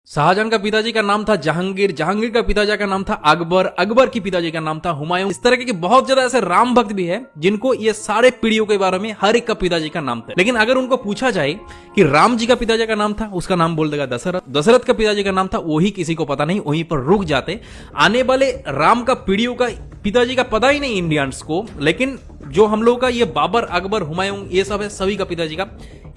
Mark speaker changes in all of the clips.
Speaker 1: शाहजहां का पिताजी का नाम था जहांगीर, जहांगीर का पिताजी का नाम था अकबर, अकबर की पिताजी का नाम था हुमायूं। इस तरह के बहुत ज्यादा ऐसे राम भक्त भी है जिनको ये सारे पीढ़ियों के बारे में हर एक का पिताजी का नाम था। लेकिन अगर उनको पूछा जाए कि राम जी का पिताजी का नाम था, उसका नाम बोल देगा दशरथ। दशरथ का पिताजी का नाम था, वही किसी को पता नहीं, वहीं पर रुक जाते। आने वाले राम का पीढ़ियों का पिताजी का पता ही नहीं इंडियंस को। लेकिन जो हम लोग का ये बाबर, अकबर, हुमायूं, ये सब है, सभी का पिताजी का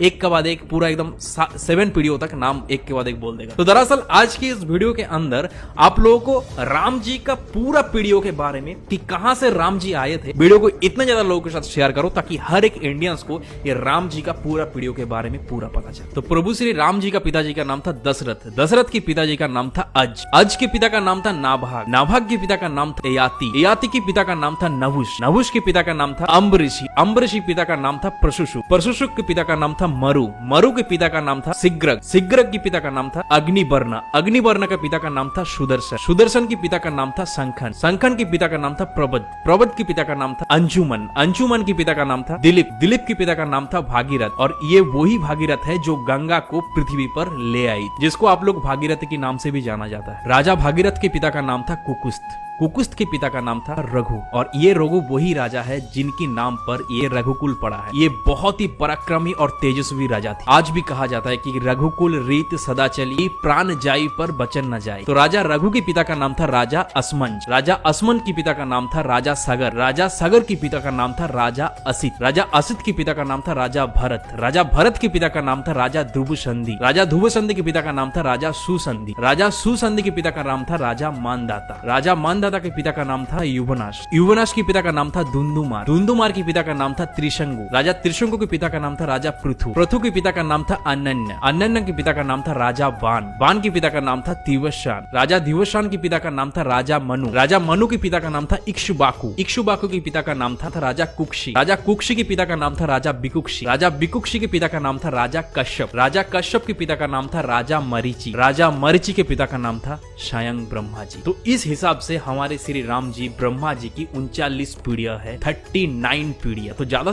Speaker 1: एक के बाद एक पूरा एकदम 7 पीढ़ियों तक नाम एक के बाद एक बोल देगा। तो दरअसल आज की इस वीडियो के अंदर आप लोगों को राम जी का पूरा पीढ़ियों के बारे में कि कहां से राम जी आए थे, वीडियो को इतने ज्यादा लोगों के साथ शेयर करो ताकि हर एक इंडियंस को ये राम जी का पूरा पीढ़ियों के बारे में पूरा पता चले। तो प्रभु श्री राम जी का पिताजी का नाम था दशरथ, दशरथ के पिताजी का नाम था अज, अज के पिता का नाम था नाभाग, नाभाग के पिता का नाम था ययाति, ययाति के पिता का नाम था नहुष, नहुष के पिता का नाम था अम्बरीशी, अम्बरीशी पिता का नाम था प्रशुशु, प्रशुशु के पिता का नाम था मरु, मरु के पिता का नाम था सिग्रग, सिग्रग के पिता का नाम था अग्निवर्ण, अग्निवर्ण के पिता का नाम था सुदर्शन, सुदर्शन के पिता का नाम था संखन, संखन के पिता का नाम था प्रबद, प्रबद के पिता का नाम था अंजुमन, अंजुमन के पिता का नाम था दिलीप, दिलीप के पिता का नाम था भागीरथ। और ये वही भागीरथ है जो गंगा को पृथ्वी पर ले आई, जिसको आप लोग भागीरथ के नाम से भी जाना जाता है। राजा भागीरथ के पिता का नाम था कुकुस्त, कुकुस्त के पिता का नाम था रघु। और ये रघु वही राजा है जिनके नाम पर ये रघुकुल पड़ा है। ये बहुत ही पराक्रमी और तेजस्वी राजा थे। आज भी कहा जाता है कि रघुकुल रीत सदा चली, प्राण जाई पर बचन न जाए। तो राजा रघु के पिता का नाम था राजा असमंज, राजा असमंज के पिता का नाम था राजा सगर, राजा सगर के पिता का नाम था राजा असित, राजा असित के पिता का नाम था राजा भरत, राजा भरत के पिता का नाम था राजा ध्रुवसंधि, राजा ध्रुवसंधि के पिता का नाम था राजा सुसंधि, राजा सुसंधि के पिता का नाम था राजा मानदाता, राजा मानदाता के पिता का नाम था युवनाश, युवनाश के पिता का नाम था दुंदुमार, दुंदुमार के पिता का नाम था त्रिशंगु, राजा त्रिशंगु के पिता का नाम था राजा पृथु, पृथु के पिता का नाम था अनन्य, अनन्य के पिता का नाम था राजा बाण, बाण के पिता का नाम था दिवशान, राजा दिवशान के पिता का नाम था राजा मनु, राजा मनु के पिता का नाम था इक्ष्वाकु, इक्ष्वाकु के पिता का नाम था राजा कुक्षी, राजा कुक्षी के पिता का नाम था राजा बिकुक्षी, राजा बिकुक्षी के पिता का नाम था राजा कश्यप, राजा कश्यप के पिता का नाम था राजा मरीचि, राजा मरीचि के पिता का नाम था स्वयं ब्रह्मा जी। तो इस हिसाब से हमारे श्री राम जी, ब्रह्मा जी की 39 पीढ़ियां है, 39 पीढ़ियां। तो ज्यादा